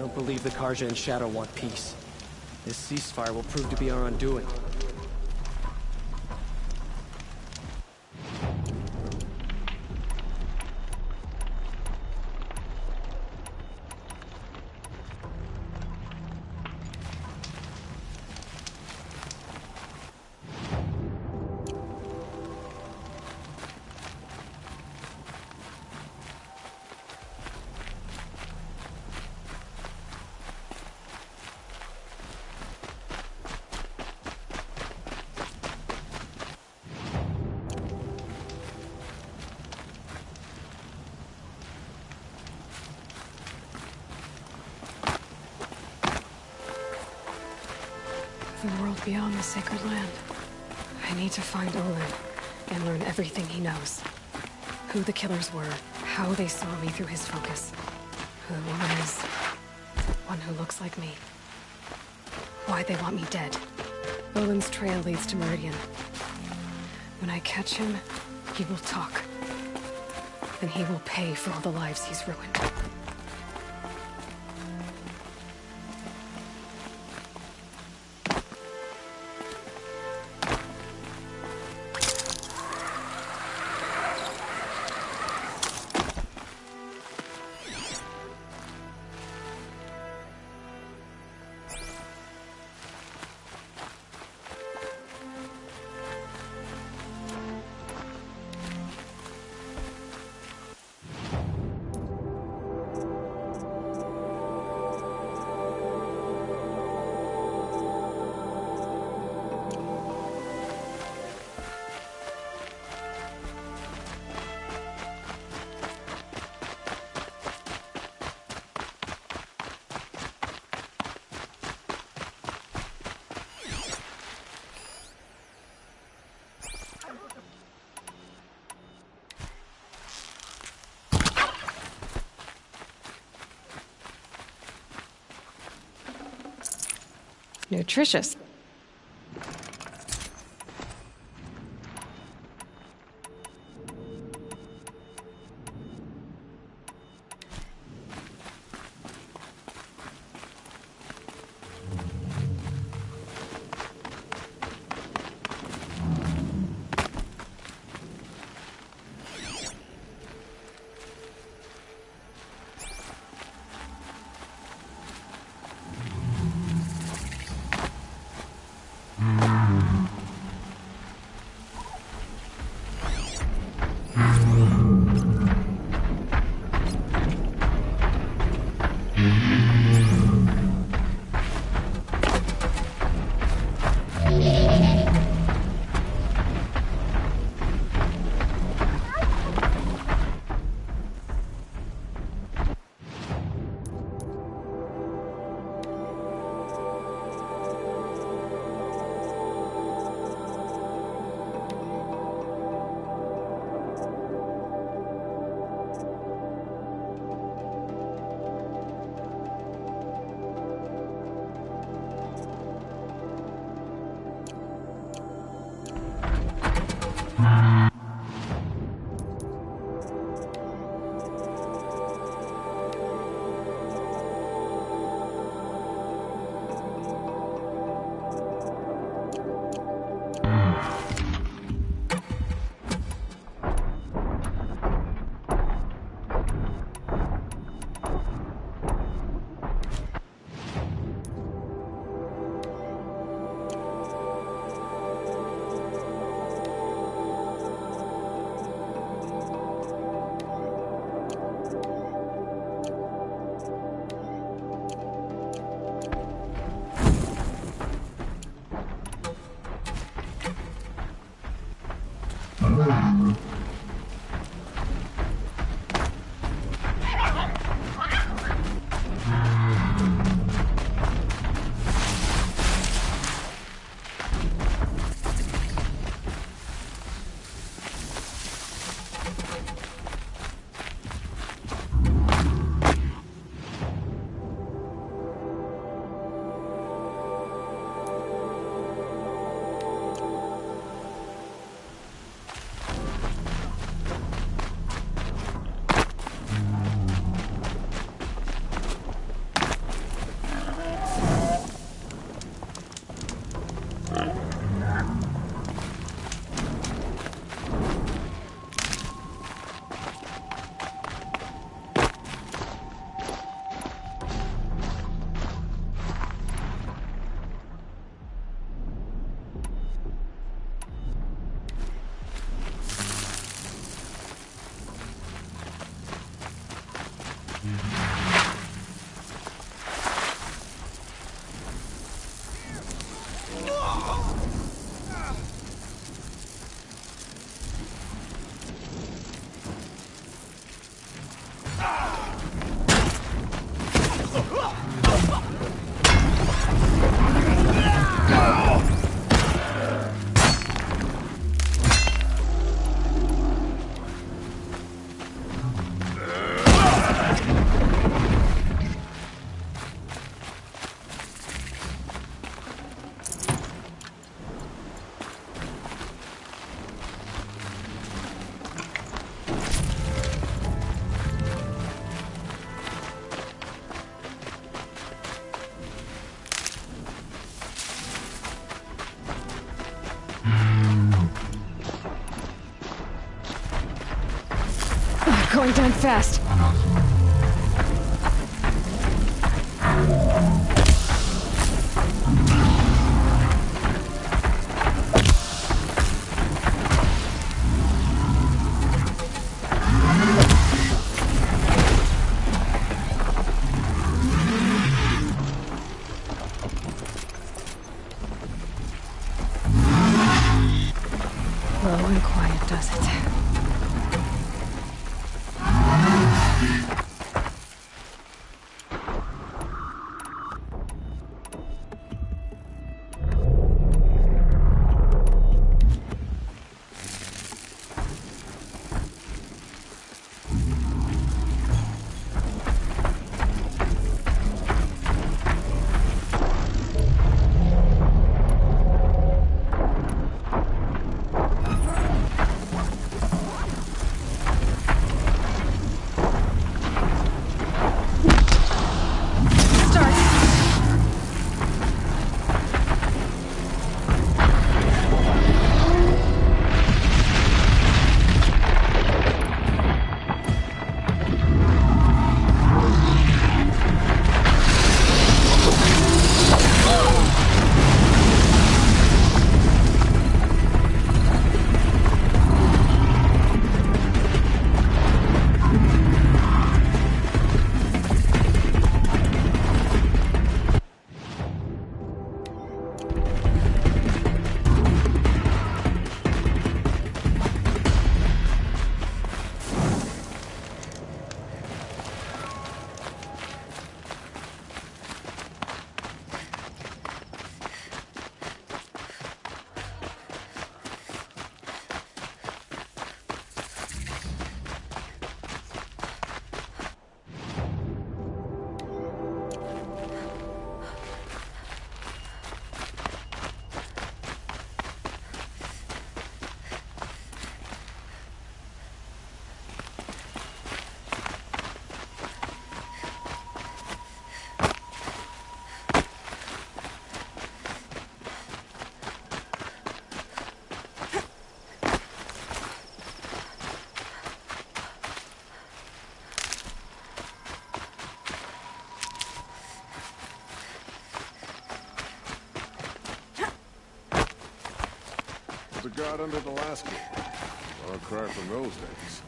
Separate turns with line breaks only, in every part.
don't believe the Karja and Shadow want peace. This ceasefire will prove to be our undoing.
The world beyond the sacred land. I need to find Olin and learn everything he knows. Who the killers were, how they saw me through his focus. Who the woman is. One who looks like me. Why they want me dead. Olin's trail leads to Meridian. When I catch him, he will talk. And he will pay for all the lives he's ruined. Nutritious. Going down fast. Low and quiet does it.
The guard under the last one. Far cry from those days.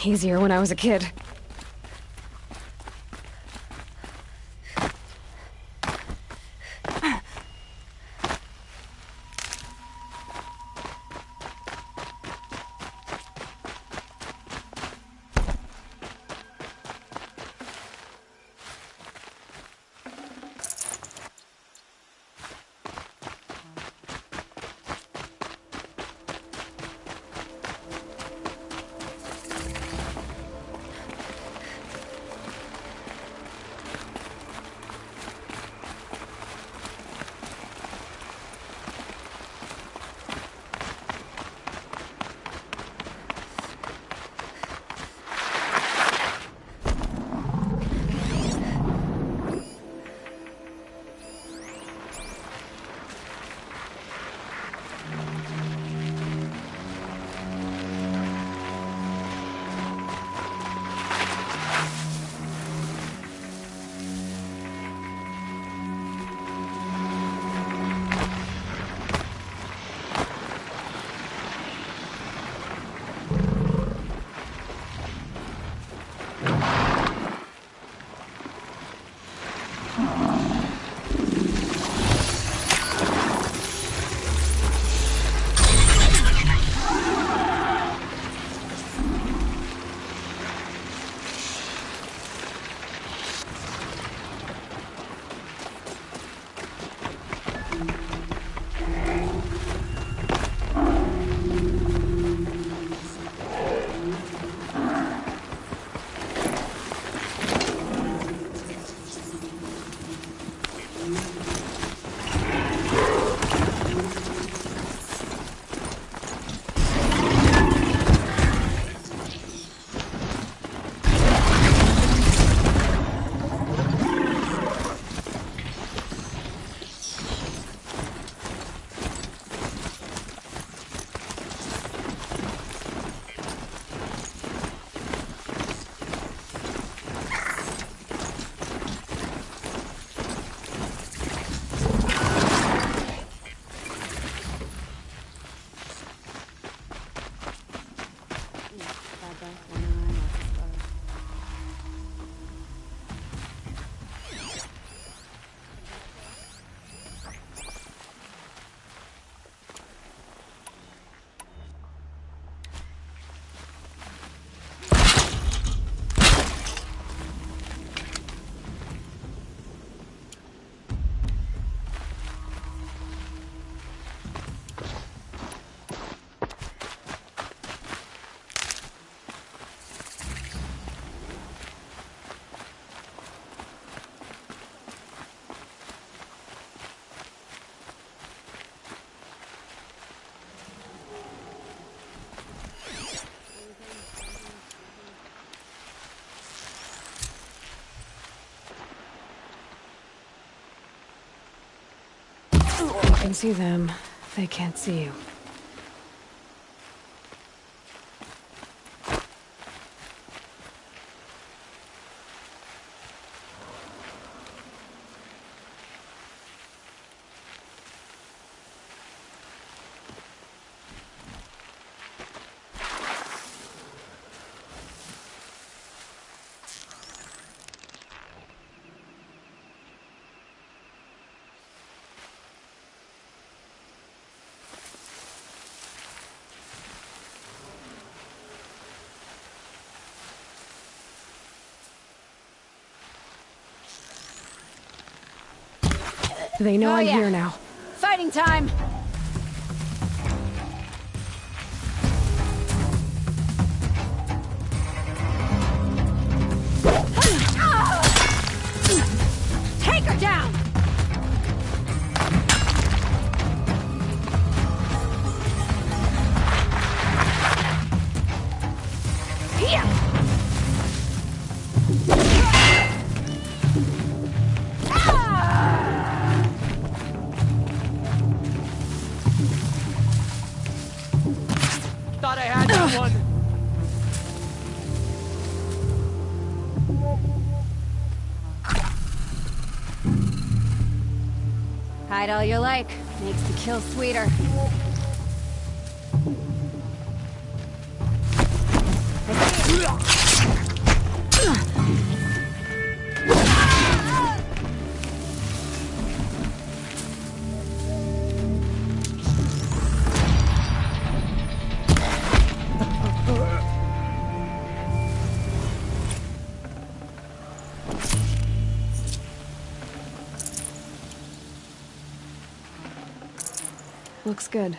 Easier when I was a kid. can see them, they can't see you. They know I'm here now.
Fighting time! Take her down! Here!
Thought I had that one.
Hide all you like. Makes the kill sweeter.
Looks good.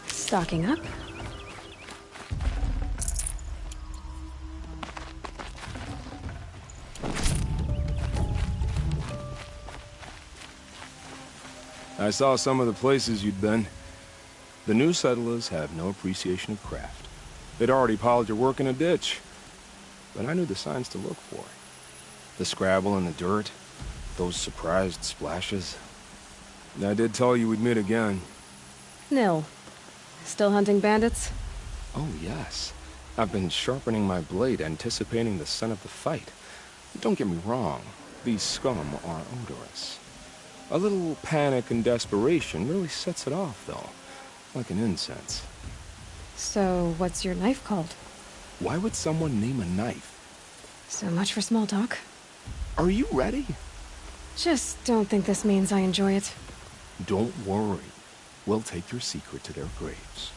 Stocking up.
I saw some of the places you'd been. The new settlers have no appreciation of craft. They'd already piled your work in a ditch. But I knew the signs to look for. The scrabble in the dirt, those surprised splashes. I did tell you we'd meet again.
Nil. Still hunting bandits?
Oh, yes. I've been sharpening my blade, anticipating the scent of the fight. Don't get me wrong. These scum are odorous. A little panic and desperation really sets it off, though. Like an incense.
So, what's your knife called?
Why would someone name a knife?
So much for small talk.
Are you ready?
Just don't think this means I enjoy it.
Don't worry. We'll take your secret to their graves.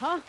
Huh?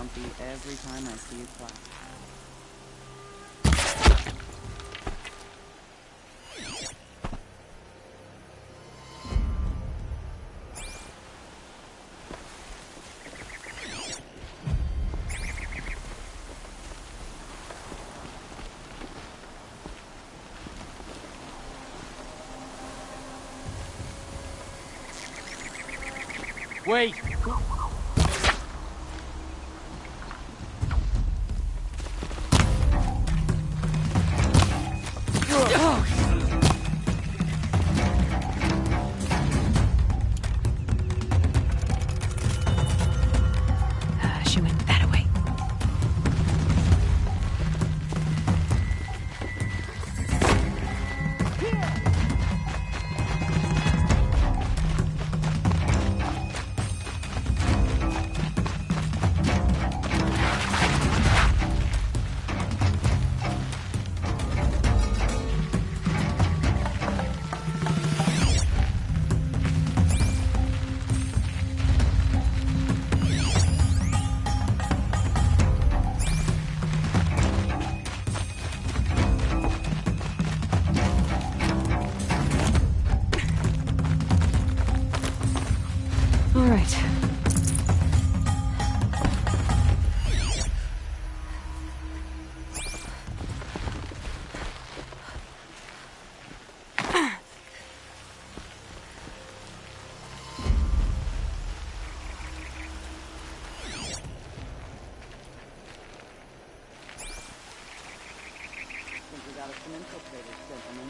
jumpy every time I see a cloud.
Wait!
Shooing that away. All right.
Think we got some infiltrators, gentlemen.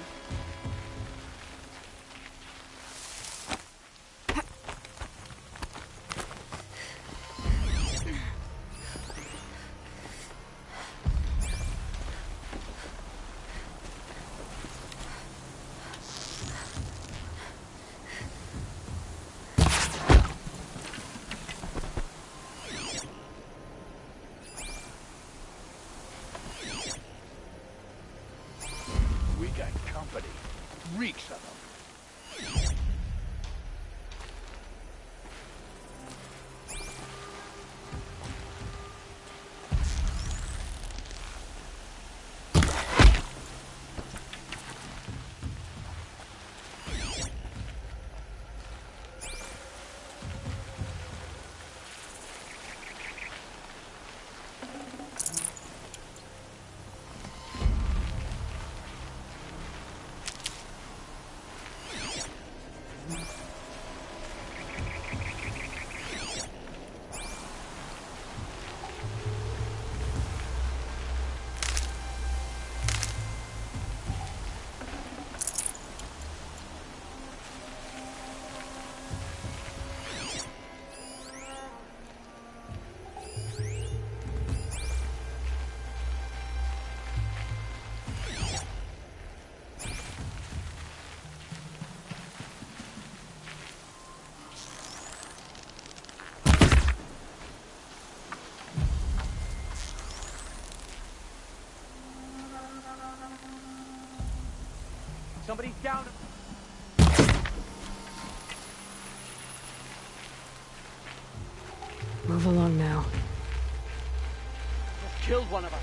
We got company. Reeks of them.
Somebody's down.
Move along now.
Just killed one of us.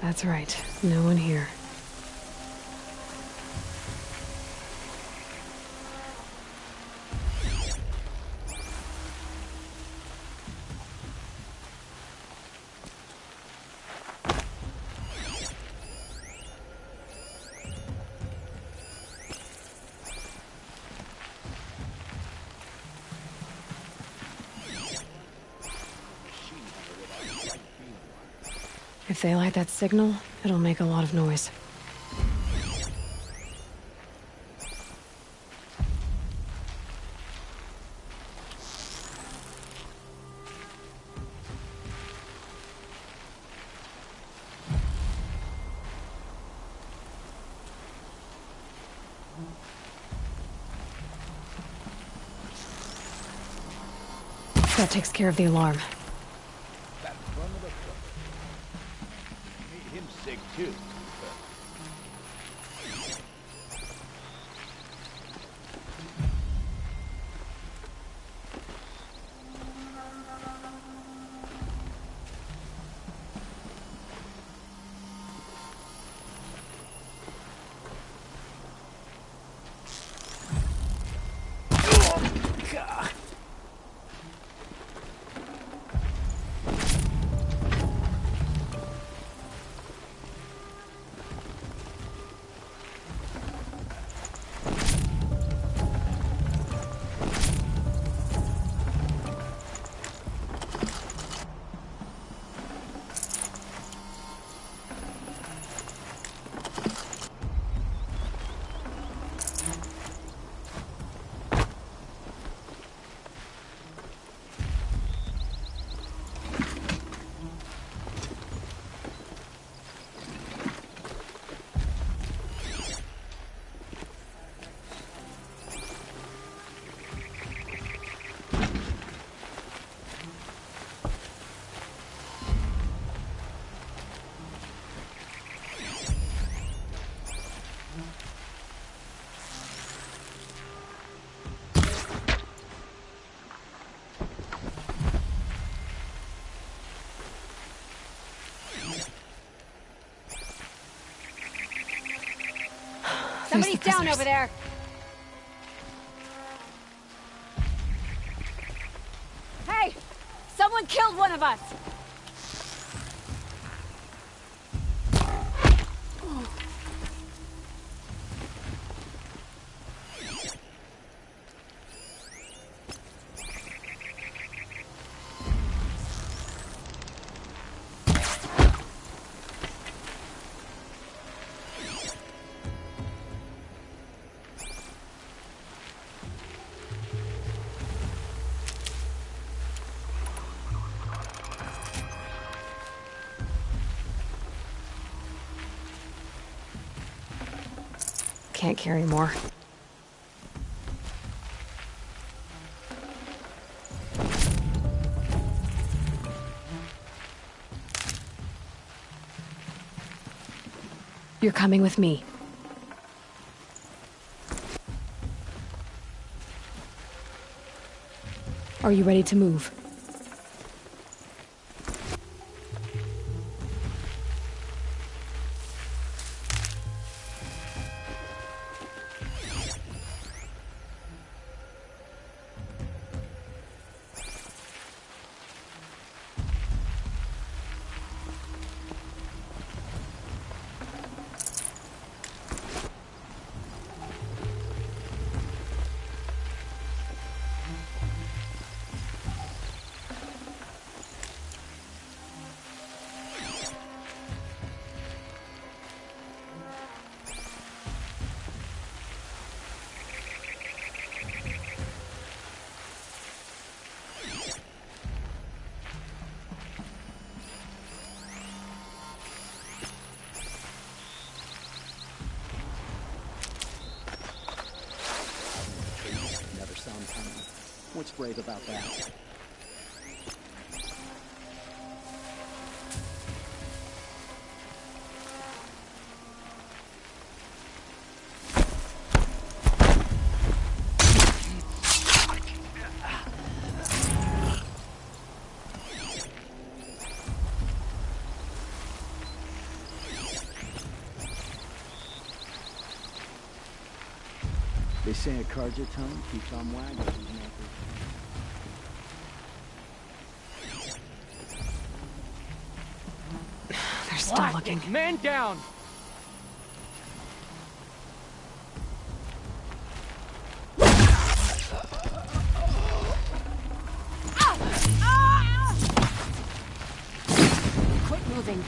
That's right. No one here. If they light that signal, it'll make a lot of noise. That takes care of the alarm.
That son of a trucker. Made him sick too.
Somebody's down over there. Hey! Someone killed one of us!
Can't carry more. You're coming with me. Are you ready to move?
Never sound coming. What's brave about that? They say a card's your tongue, keeps on wagging.
They're still looking.
Man down!
Quit moving.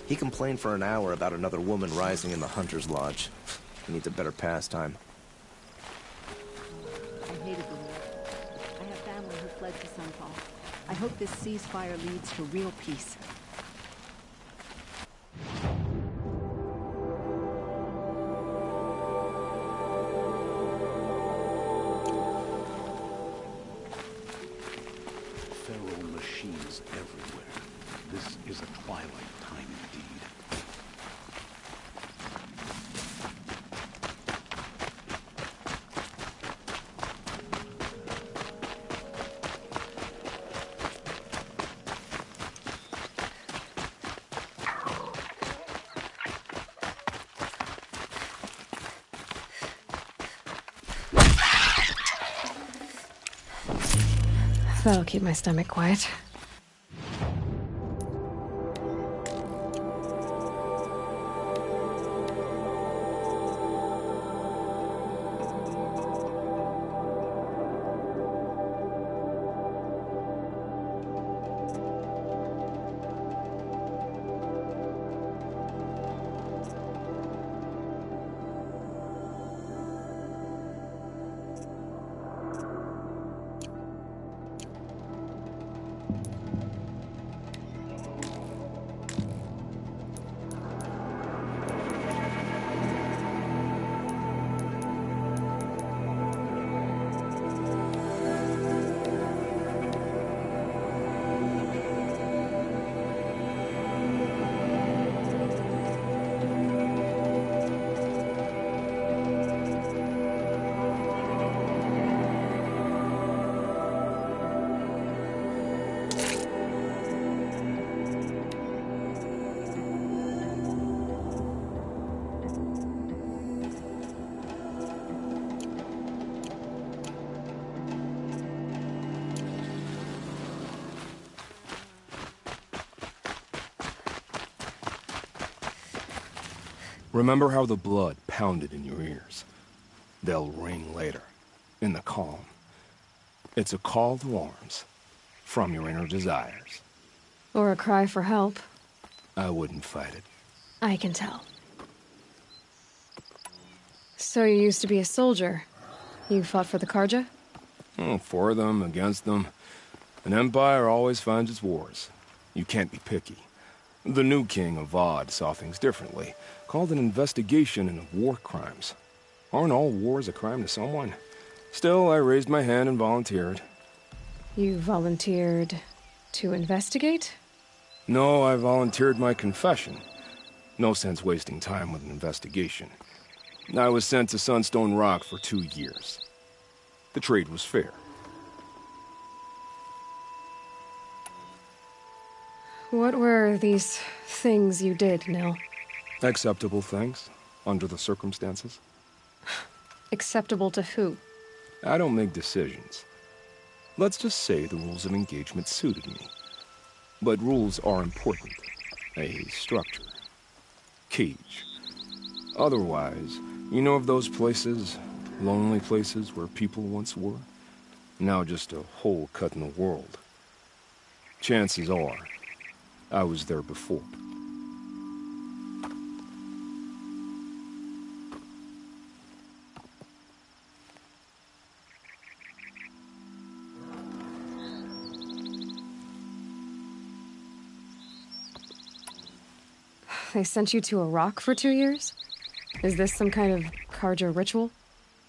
He complained for an hour about another woman rising in the Hunter's Lodge. He needs a better pastime.
I hated the war. I have family who fled to Sunfall. I hope this ceasefire leads to real peace.
Feral machines everywhere. This is a twilight time indeed.
That'll keep my stomach quiet.
Remember how the blood pounded in your ears. They'll ring later, in the calm. It's a call to arms, from your inner desires.
Or a cry for help.
I wouldn't fight it.
I can tell. So you used to be a soldier. You fought for the Karja?
For them, against them. An empire always finds its wars. You can't be picky. The new king of Vod saw things differently, called an investigation into war crimes. Aren't all wars a crime to someone? Still, I raised my hand and volunteered.
You volunteered to investigate?
No, I volunteered my confession. No sense wasting time with an investigation. I was sent to Sunstone Rock for 2 years. The trade was fair.
What were these things you did, Nil?
Acceptable things, under the circumstances.
Acceptable to who?
I don't make decisions. Let's just say the rules of engagement suited me. But rules are important. A structure. Cage. Otherwise, you know of those places, lonely places where people once were? Now just a hole cut in the world. Chances are, I was there before.
They sent you to a rock for 2 years? Is this some kind of Karja ritual?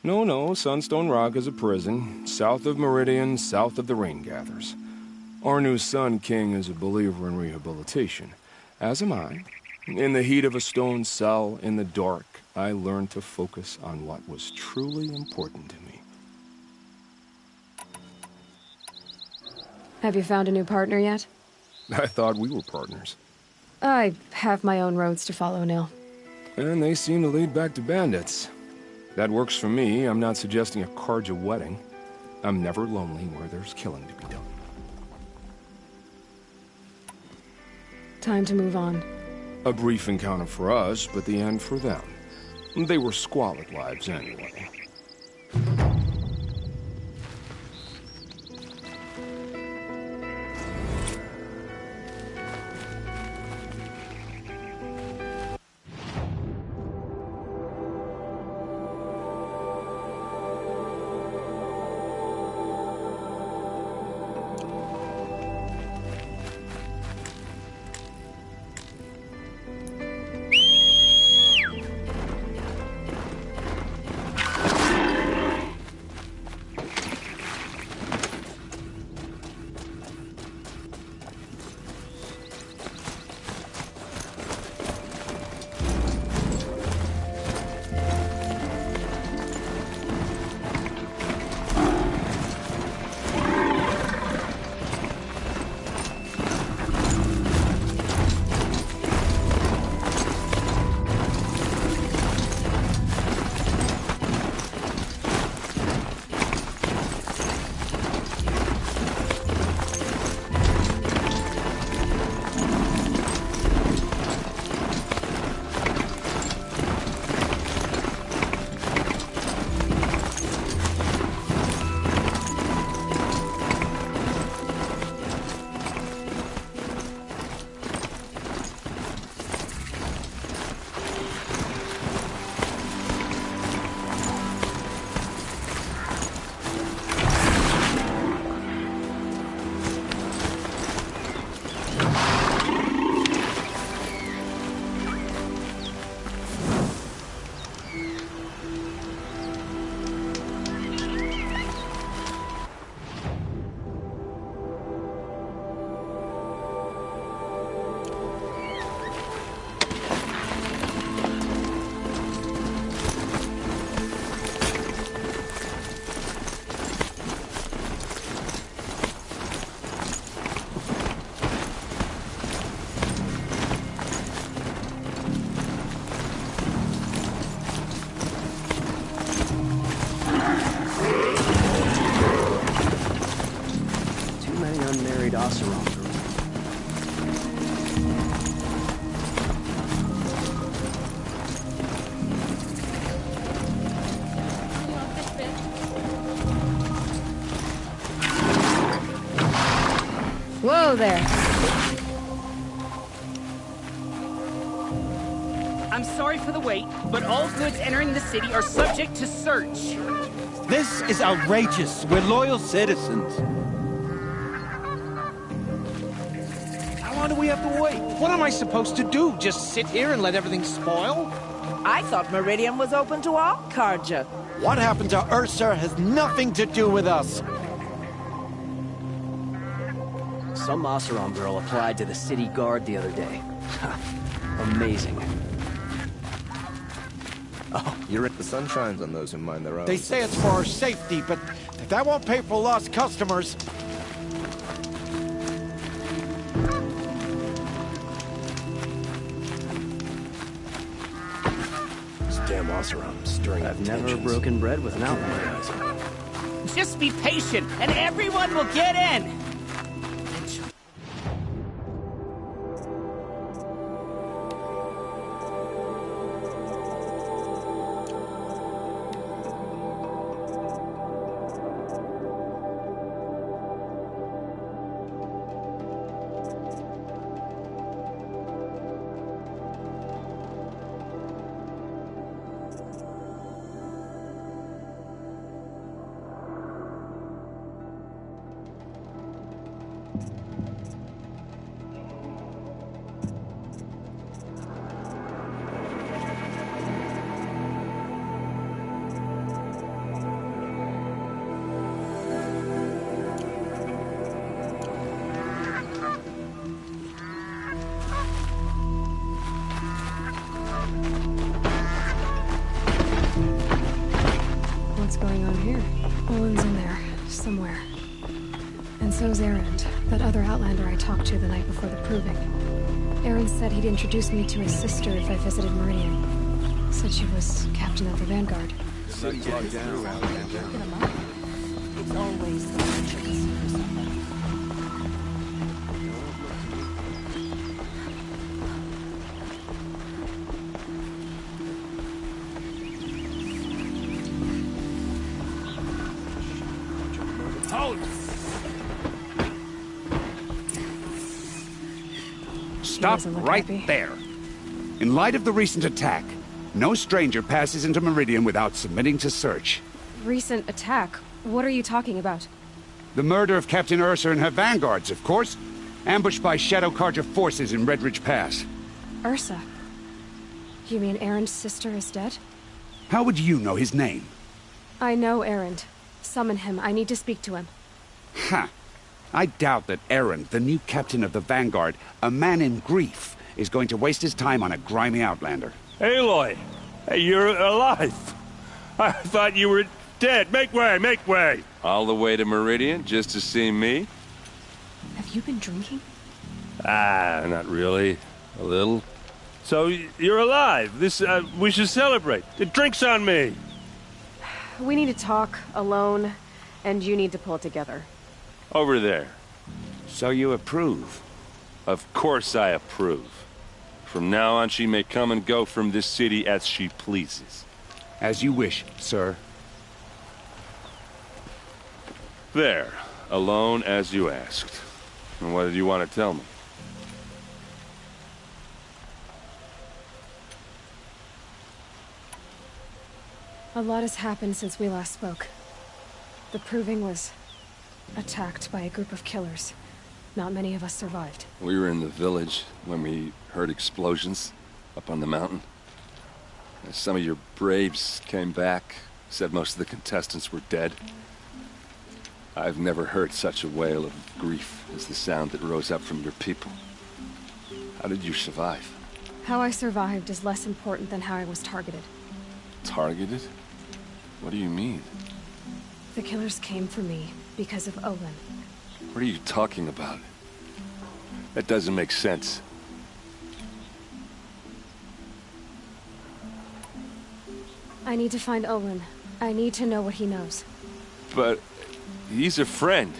No, Sunstone Rock is a prison, south of Meridian, south of the Rain Gathers. Our new Sun King is a believer in rehabilitation, as am I. In the heat of a stone cell, in the dark, I learned to focus on what was truly important to me.
Have you found a new partner yet?
I thought we were partners.
I have my own roads to follow, Nil.
And they seem to lead back to bandits. That works for me. I'm not suggesting a Karja wedding. I'm never lonely where there's killing to be done.
Time to move on.
A brief encounter for us, but the end for them. They were squalid lives anyway.
Oseram girl.
Whoa there.
I'm sorry for the wait, but all goods entering the city are subject to search.
This is outrageous. We're loyal citizens. How long do we have to wait? What am I supposed to do? Just sit here and let everything spoil?
I thought Meridian was open to all Carja.
What happened to Ursa has nothing to do with us.
Some Oseram girl applied to the city guard the other day. Amazing.
Oh, you're right. The sun shines on those who mind their own.
They say it's for our safety, but that won't pay for lost customers.
This damn Oseram stirring up
I've never
tensions.
broken bread with an outlander.
Just be patient, and everyone will get in.
What's going on here? Owen's in there, somewhere. And so's Erend, that other Outlander I talked to the night before the proving. Erend said he'd introduce me to his sister if I visited Meridian. Said she was captain of the Vanguard.
It's always the entrance for somebody.
Stop
doesn't look
right
happy.
there. In light of the recent attack, no stranger passes into Meridian without submitting to search.
Recent attack? What are you talking about?
The murder of Captain Ursa and her vanguards, of course. Ambushed by Shadow Carja forces in Redridge Pass.
Ursa? You mean Erend's sister is dead?
How would you know his name?
I know Erend. Summon him. I need to speak to him.
Ha! I doubt that Erend, the new captain of the Vanguard, a man in grief, is going to waste his time on a grimy outlander.
Aloy! Hey, you're alive! I thought you were dead. Make way, make way!
All the way to Meridian just to see me?
Have you been drinking?
Ah, not really. A little. So, you're alive. We should celebrate. The drink's on me!
We need to talk, alone, and you need to pull it together.
Over there.
So you approve?
Of course I approve. From now on, she may come and go from this city as she pleases.
As you wish, sir.
There. Alone as you asked. And what did you want to tell me?
A lot has happened since we last spoke. The Proving was attacked by a group of killers. Not many of us survived.
We were in the village when we heard explosions up on the mountain. And some of your braves came back, said most of the contestants were dead. I've never heard such a wail of grief as the sound that rose up from your people. How did you survive?
How I survived is less important than how I was targeted.
Targeted? What do you mean?
The killers came for me because of Olin.
What are you talking about? That doesn't make sense.
I need to find Olin. I need to know what he knows.
But he's a friend.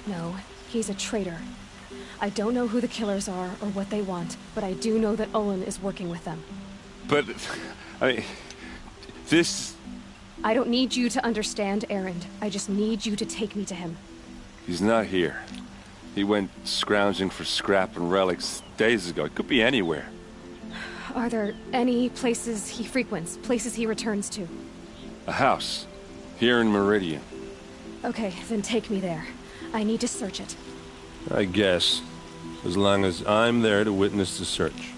No, He's a traitor. I don't know who the killers are or what they want, but I do know that Olin is working with them.
But, this...
I don't need you to understand, Erend. I just need you to take me to him.
He's not here. He went scrounging for scrap and relics days ago. It could be anywhere.
Are there any places he frequents, places he returns to?
A house. Here in Meridian.
Okay, then take me there. I need to search it.
I guess. As long as I'm there to witness the search.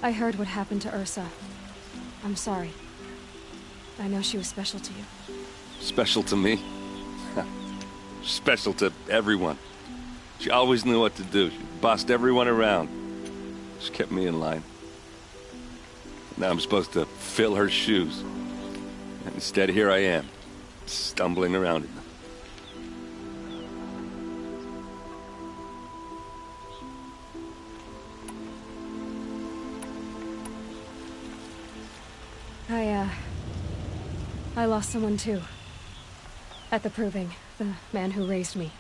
I heard what happened to Ursa. I'm sorry. I know she was special to you.
Special to me? Special to everyone. She always knew what to do. She bossed everyone around. She kept me in line. Now I'm supposed to fill her shoes. And instead, here I am, stumbling around in them.
I lost someone too. At the Proving, the man who raised me.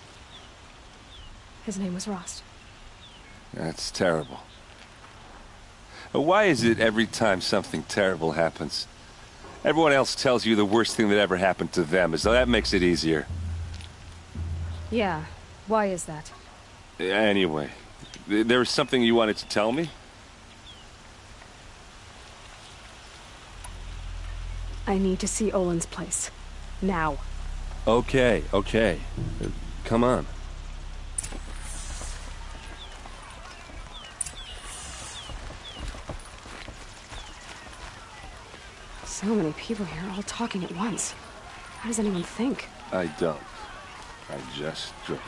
His name was Rost.
That's terrible. Why is it every time something terrible happens, everyone else tells you the worst thing that ever happened to them, as though that makes it easier?
Yeah, why is that?
Anyway, there was something you wanted to tell me?
I need to see Olin's place. Now.
Okay. Come on.
So many people here, all talking at once. How does anyone think?
I don't. I just drink.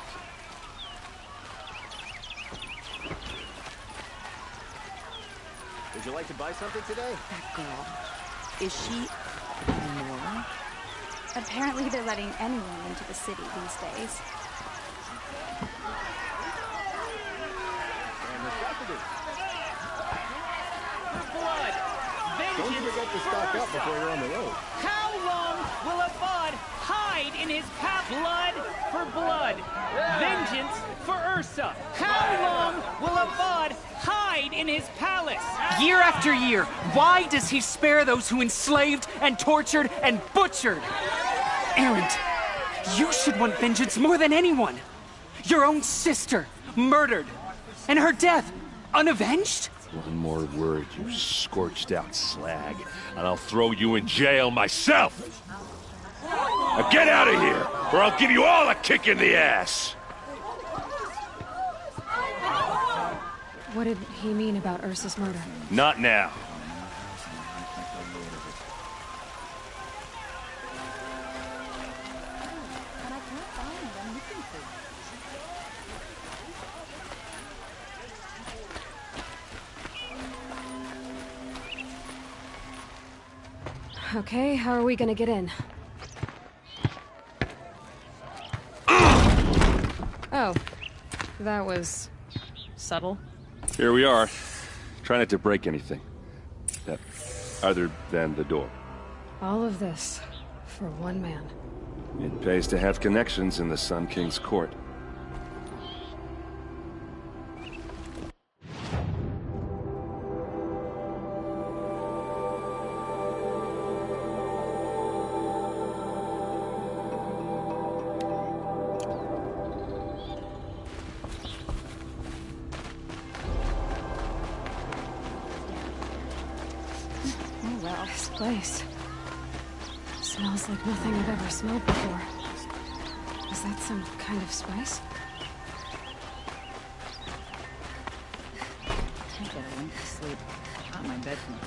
Would you like to buy something today?
That girl. Is she immoral?
Apparently they're letting anyone into the city these days.
Blood! Vengeance!
Don't forget to stock up before you're on the road.
How long will a bud hide in his blood for blood? Vengeance for Ursa. How long will a bud hide in his palace?
Year after year, why does he spare those who enslaved and tortured and butchered? Erend, you should want vengeance more than anyone. Your own sister, murdered, and her death, unavenged?
One more word, you scorched out slag, and I'll throw you in jail myself! Now get out of here, or I'll give you all a kick in the ass!
What did he mean about Ursa's murder?
Not now.
Okay, how are we gonna get in? Oh, that was subtle.
Here we are. Try not to break anything. Other than the door.
All of this for one man.
It pays to have connections in the Sun King's court.
This place smells like nothing I've ever smelled before. Is that some kind of spice?
I bet I went to sleep. Not in my bedroom.